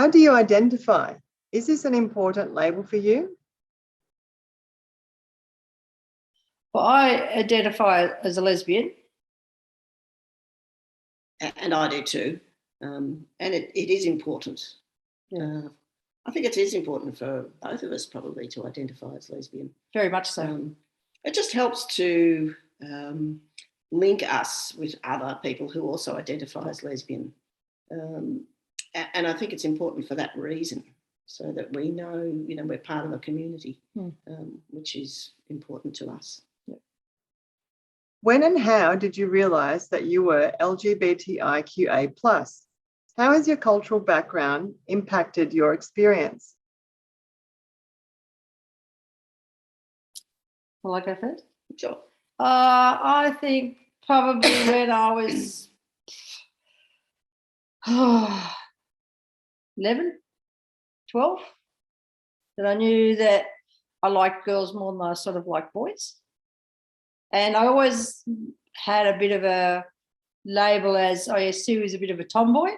How do you identify? Is this an important label for you? Well, I identify as a lesbian. And I do too. And it is important. Yeah. I think it is important for both of us probably to identify as lesbian. Very much so. It just helps to link us with other people who also identify as lesbian. And I think it's important for that reason, so that we know, we're part of a community, which is important to us. Yeah. When and how did you realise that you were LGBTIQA+? How has your cultural background impacted your experience? Will I go first? Sure. I think probably when I was 11, 12, that I knew that I liked girls more than I sort of liked boys. And I always had a bit of a label as, oh, yes, Sue is a bit of a tomboy.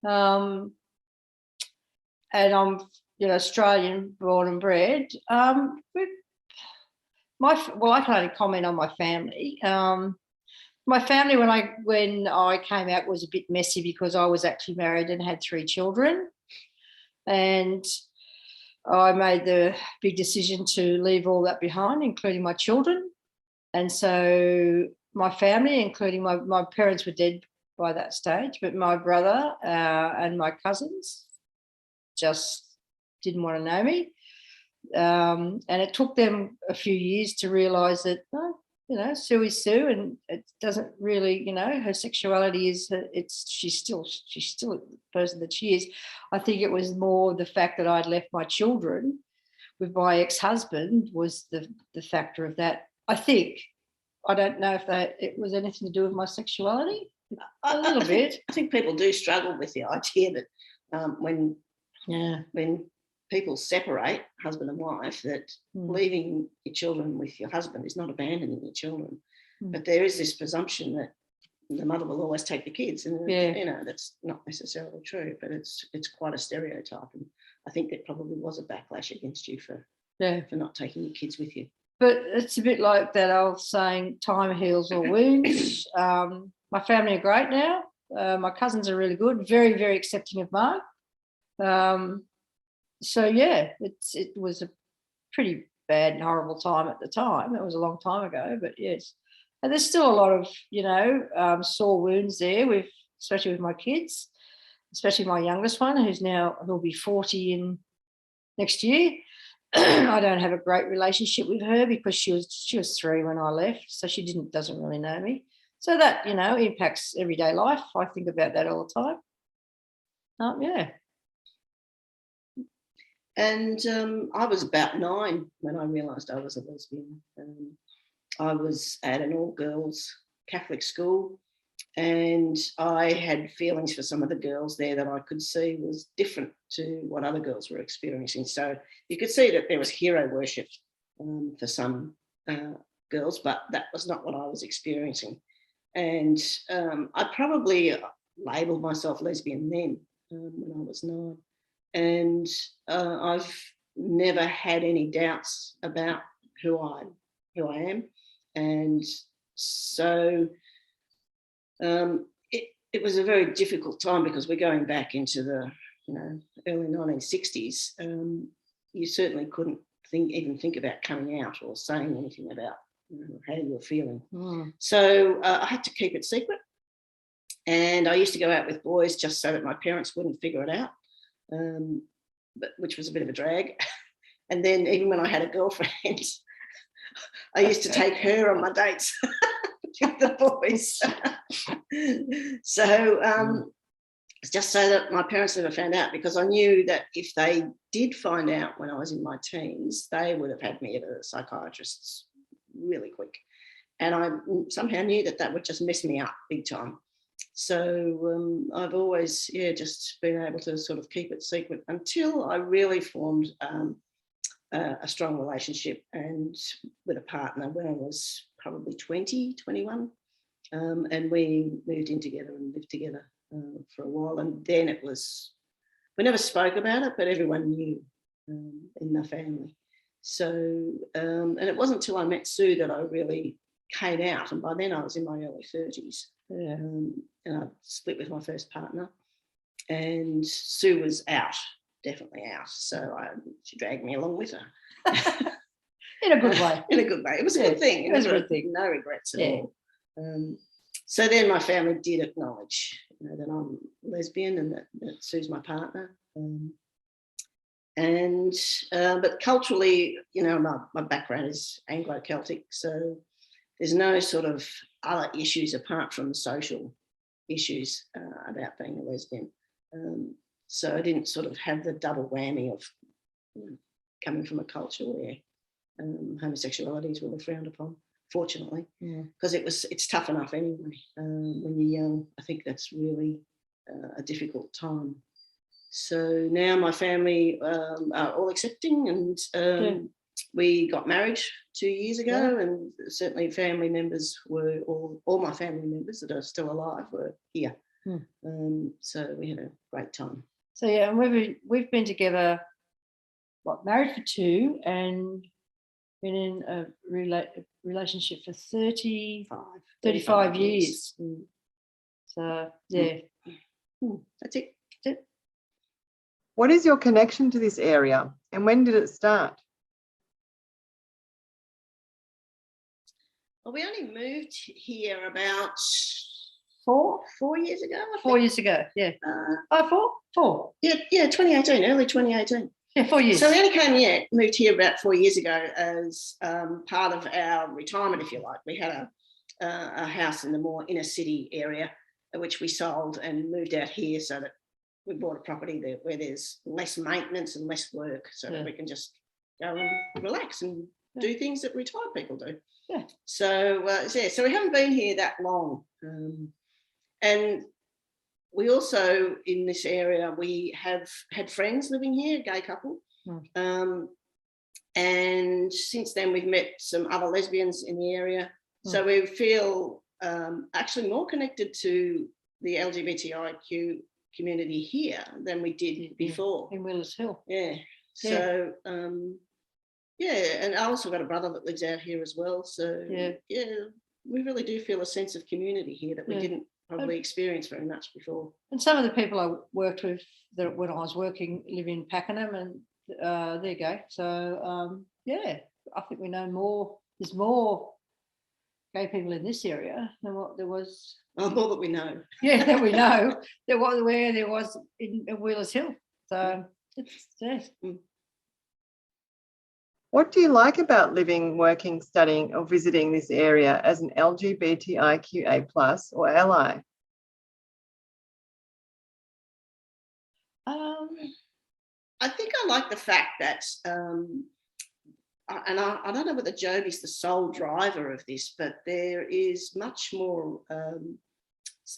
And I'm, Australian born and bred. I can only comment on my family. My family, when I came out, was a bit messy because I was actually married and had 3 children. And I made the big decision to leave all that behind, including my children. And so my family, including my parents were dead by that stage, but my brother and my cousins just didn't want to know me. And it took them a few years to realise that, Sue is Sue, and it doesn't really, her sexuality is, she's still the person that she is. I think it was more the fact that I'd left my children with my ex-husband was the factor of that. I think, I don't know if it was anything to do with my sexuality. A little bit. I think people do struggle with the idea that when people separate, husband and wife, that leaving your children with your husband is not abandoning your children. But there is this presumption that the mother will always take the kids, and that's not necessarily true, but it's quite a stereotype. And I think there probably was a backlash against you for not taking your kids with you. But it's a bit like that old saying, time heals all wounds. My family are great now. My cousins are really good, very, very accepting of Marg. So, it was a pretty bad and horrible time at the time. It was a long time ago, but yes. And there's still a lot of, sore wounds there, especially with my kids, especially my youngest one, who'll be 40 next year. I don't have a great relationship with her because she was 3 when I left, so she doesn't really know me. So that, impacts everyday life. I think about that all the time. And I was about 9 when I realised I was a lesbian. I was at an all-girls Catholic school, and I had feelings for some of the girls there that I could see was different to what other girls were experiencing. So you could see that there was hero worship for some girls, but that was not what I was experiencing. And I probably labelled myself lesbian then when I was 9. And I've never had any doubts about who I am. And so it was a very difficult time because we're going back into the early 1960s. You certainly couldn't even think about coming out or saying anything about how you were feeling. So I had to keep it secret, and I used to go out with boys just so that my parents wouldn't figure it out, which was a bit of a drag. And then even when I had a girlfriend, I used to take her on my dates with the boys. So just so that my parents never found out, because I knew that if they did find out when I was in my teens, they would have had me at a psychiatrist's really quick. And I somehow knew that would just mess me up big time. So I've always, just been able to sort of keep it secret until I really formed a strong relationship and with a partner when I was probably 20, 21. And we moved in together and lived together for a while. And then it was we never spoke about it, but everyone knew in the family. So, and it wasn't until I met Sue that I really came out, and by then I was in my early 30s. And I split with my first partner, and Sue was out, definitely out. So she dragged me along with her. In a good way. In a good way. It was a good thing. It was a good thing. No regrets at all. So then my family did acknowledge, that I'm lesbian and that Sue's my partner. But culturally, my background is Anglo-Celtic, so there's no sort of other issues apart from social issues about being a lesbian. So I didn't sort of have the double whammy of coming from a culture where homosexuality is really frowned upon, fortunately, because it's tough enough anyway. When you're young, I think that's really a difficult time. So now my family are all accepting, and we got married 2 years ago, and certainly family members were, all my family members that are still alive were here. So we had a great time. So yeah, and we've been together, married for 2 and been in a relationship for 35 years. So yeah. That's it. What is your connection to this area, and when did it start? Well, we only moved here about 4 years ago. 4 years ago, yeah. 4? Yeah, 2018, early 2018. Yeah, 4 years. So we only moved here about 4 years ago as part of our retirement, if you like. We had a house in the more inner city area, which we sold and moved out here, so that we bought a property there where there's less maintenance and less work, so that we can just go and relax and do things that retired people do. Yeah. So so we haven't been here that long, and we also, in this area, we have had friends living here, a gay couple, and since then we've met some other lesbians in the area. So we feel actually more connected to the LGBTIQ community here than we did before. In Wheelers Hill. Yeah. So, and I also got a brother that lives out here as well. So, we really do feel a sense of community here that we didn't probably experience very much before. And some of the people I worked with when I was working live in Pakenham, and there you go. So, I think we know more. There's more gay people in this area than what there was. Oh, more that we know. Yeah, that we know. There was in Wheelers Hill. So it's What do you like about living, working, studying, or visiting this area as an LGBTIQA+ or ally? I think I like the fact that, and I don't know whether Joby's the sole driver of this, but there is much more,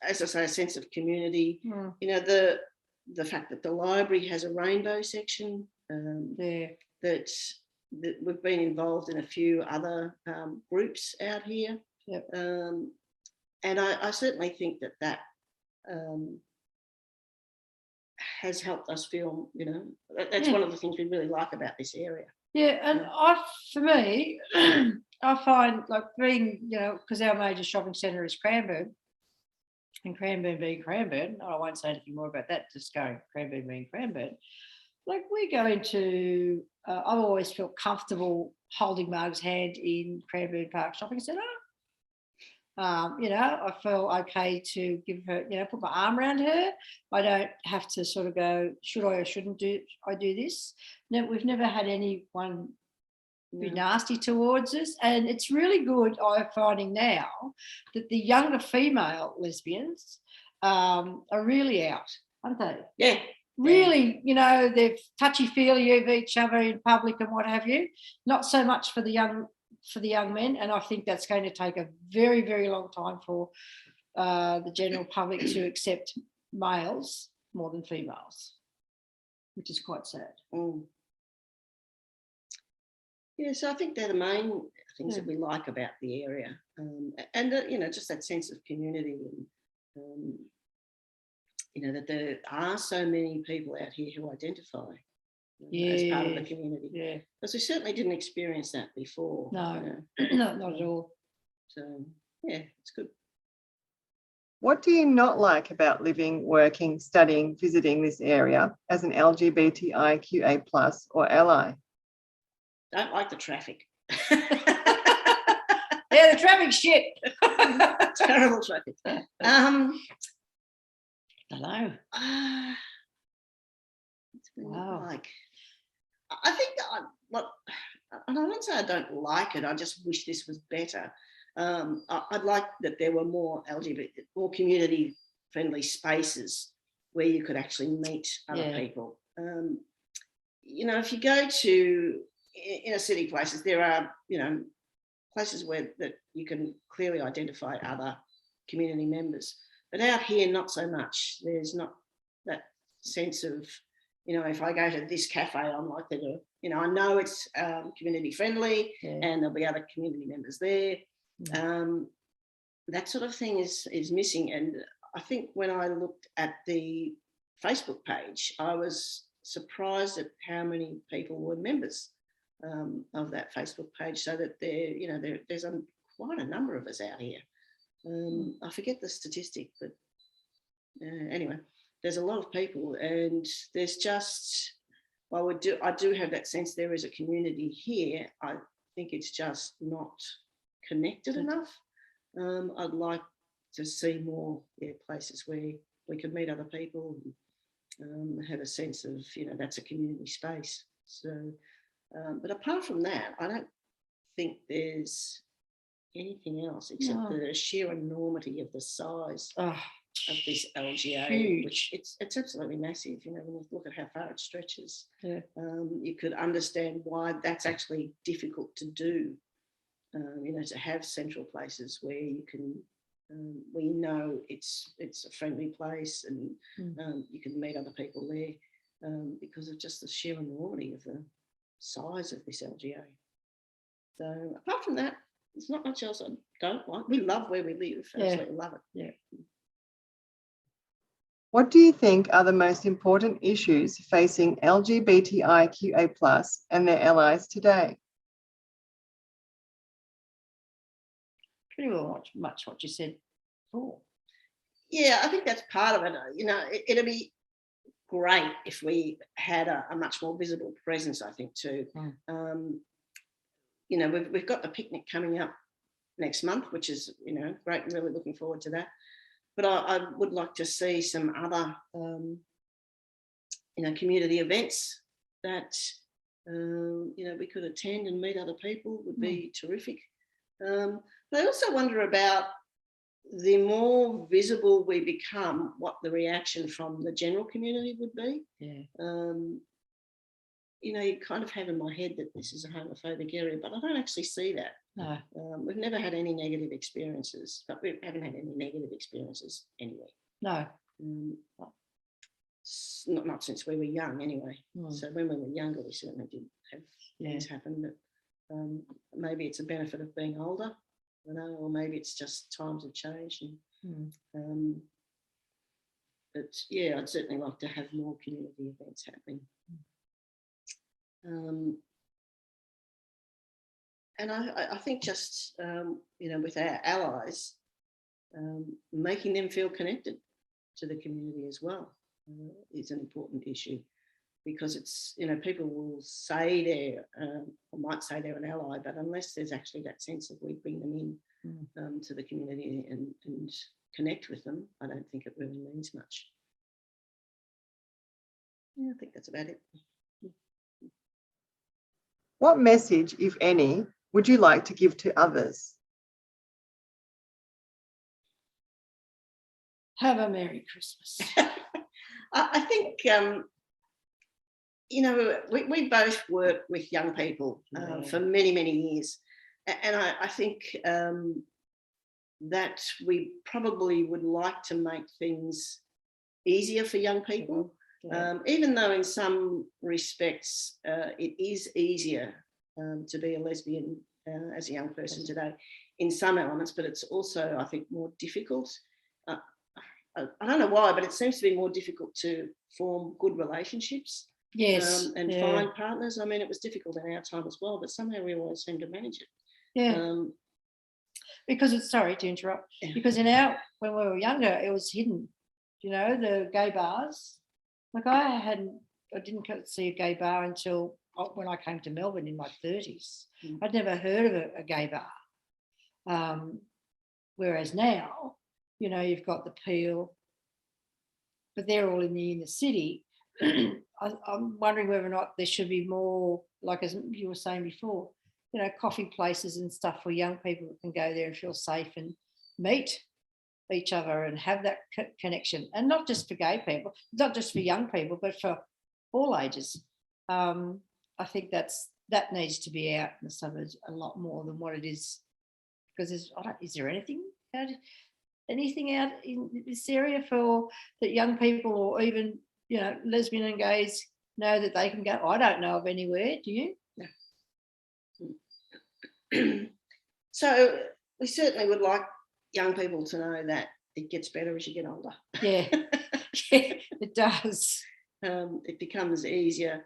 as I say, a sense of community. The fact that the library has a rainbow section, that we've been involved in a few other groups out here. And I certainly think that has helped us feel, that's one of the things we really like about this area. Yeah, and for me, I find like being, because our major shopping centre is Cranbourne, and Cranbourne being Cranbourne, I won't say anything more about that, just going Cranbourne being Cranbourne. Like we go into, I've always felt comfortable holding Marg's hand in Cranbourne Park Shopping Centre. I feel okay to give her, put my arm around her. I don't have to sort of go, should I or shouldn't I do this? No, we've never had anyone be nasty towards us. And it's really good, I'm finding now, that the younger female lesbians are really out, aren't they? Yeah. Really, they're touchy-feely of each other in public and what have you. Not so much for the young men, and I think that's going to take a very, very long time for the general public to accept males more than females, which is quite sad. Yeah, so I think they're the main things that we like about the area, and just that sense of community. And that there are so many people out here who identify as part of the community. Yeah. Because we certainly didn't experience that before. No, no, not at all. So, yeah, it's good. What do you not like about living, working, studying, visiting this area as an LGBTIQA plus or ally? Don't like the traffic. Yeah, the traffic shit. Terrible traffic. Don't know. Wow. Like, I think and I won't say I don't like it. I just wish this was better. I'd like that there were more more community-friendly spaces where you could actually meet other people. If you go to inner city places, there are places where that you can clearly identify other community members. But out here, not so much. There's not that sense of, if I go to this cafe, I'm likely to, I know it's community friendly and there'll be other community members there. That sort of thing is missing. And I think when I looked at the Facebook page, I was surprised at how many people were members of that Facebook page, so that there's quite a number of us out here. I forget the statistic, but anyway, there's a lot of people, and there's just, I do have that sense there is a community here. I think it's just not connected enough. I'd like to see more places where we could meet other people and have a sense of, that's a community space. So, but apart from that, I don't think there's anything else except the sheer enormity of the size of this LGA, huge. Which it's absolutely massive. When you look at how far it stretches, you could understand why that's actually difficult to do. To have central places where you can, it's a friendly place, and you can meet other people there because of just the sheer enormity of the size of this LGA. So apart from that, there's not much else I don't like. We love where we live. Absolutely love it. Yeah. What do you think are the most important issues facing LGBTIQA plus and their allies today? Pretty well much what you said before. Yeah, I think that's part of it. It'd be great if we had a much more visible presence, I think, too. We've got the picnic coming up next month, which is, great. I'm really looking forward to that. But I would like to see some other, community events that, we could attend and meet other people. Would be terrific. But I also wonder about the more visible we become, what the reaction from the general community would be. You kind of have in my head that this is a homophobic area, but I don't actually see that. No. We've never had any negative experiences, but we haven't had any negative experiences anyway. No. Not since we were young, anyway. So when we were younger, we certainly did have things happen. But maybe it's a benefit of being older, or maybe it's just times have changed. But yeah, I'd certainly like to have more community events happening. And I think just, with our allies, making them feel connected to the community as well is an important issue, because it's, people will say or might say they're an ally, but unless there's actually that sense of we bring them in to the community and connect with them, I don't think it really means much. Yeah, I think that's about it. What message, if any, would you like to give to others? Have a Merry Christmas. I think, we both work with young people for many, many years. And I think that we probably would like to make things easier for young people. Even though in some respects it is easier to be a lesbian as a young person today in some elements, but it's also, I think, more difficult. I don't know why, but it seems to be more difficult to form good relationships. Yes. And find partners. I mean, it was difficult in our time as well, but somehow we always seem to manage it. Yeah. Because it's, sorry to interrupt, because when we were younger, it was hidden, the gay bars. Like I didn't see a gay bar until when I came to Melbourne in my 30s. I'd never heard of a gay bar. Whereas now, you've got the Peel, but they're all in the inner city. I'm wondering whether or not there should be more, like as you were saying before, coffee places and stuff where young people can go there and feel safe and meet each other and have that connection. And not just for gay people, not just for young people, but for all ages. I think that needs to be out in the suburbs a lot more than what it is. Because is there anything out in this area for that young people, or even lesbian and gays know that they can go? I don't know of anywhere. Do you? No. So we certainly would like young people to know that it gets better as you get older. Yeah, yeah, it does. It becomes easier.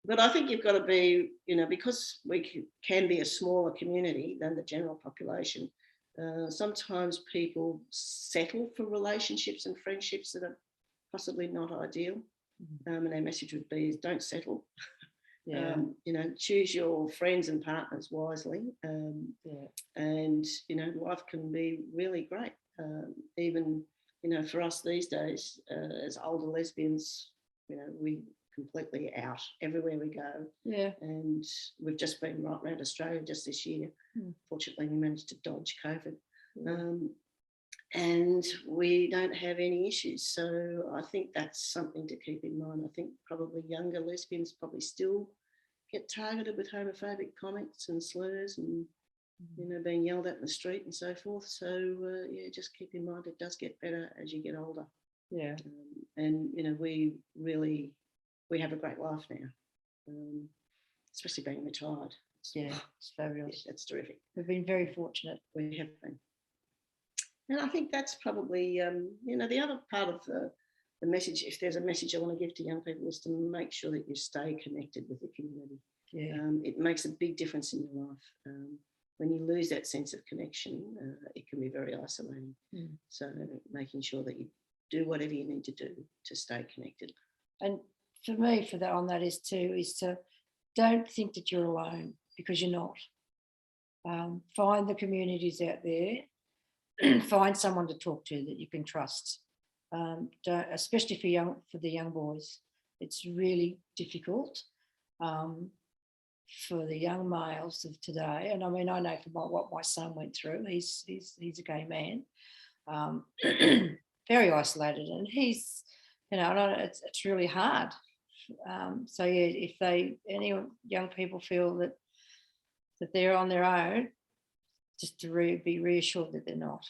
But I think you've got to be, because we can be a smaller community than the general population, sometimes people settle for relationships and friendships that are possibly not ideal. And their message would be is don't settle. Yeah. Choose your friends and partners wisely. And, life can be really great. Even, for us these days, as older lesbians, we completely out everywhere we go. Yeah. And we've just been right around Australia just this year. Fortunately, we managed to dodge COVID. And we don't have any issues. So I think that's something to keep in mind. I think probably younger lesbians probably still get targeted with homophobic comments and slurs and, being yelled at in the street and so forth. So, just keep in mind it does get better as you get older. Yeah. And, we have a great life now, especially being retired. Yeah, it's fabulous. That's terrific. We've been very fortunate. We have been. And I think that's probably, the other part of the message, if there's a message I want to give to young people, is to make sure that you stay connected with the community. Yeah. It makes a big difference in your life. When you lose that sense of connection, it can be very isolating. So making sure that you do whatever you need to do to stay connected. And for me, on that is to don't think that you're alone, because you're not. Find the communities out there. Find someone to talk to that you can trust. Especially for the young boys, it's really difficult for the young males of today. And I mean, I know from what my son went through. He's a gay man, very isolated, and he's it's really hard. So yeah, if any young people feel that they're on their own, just to be reassured that they're not.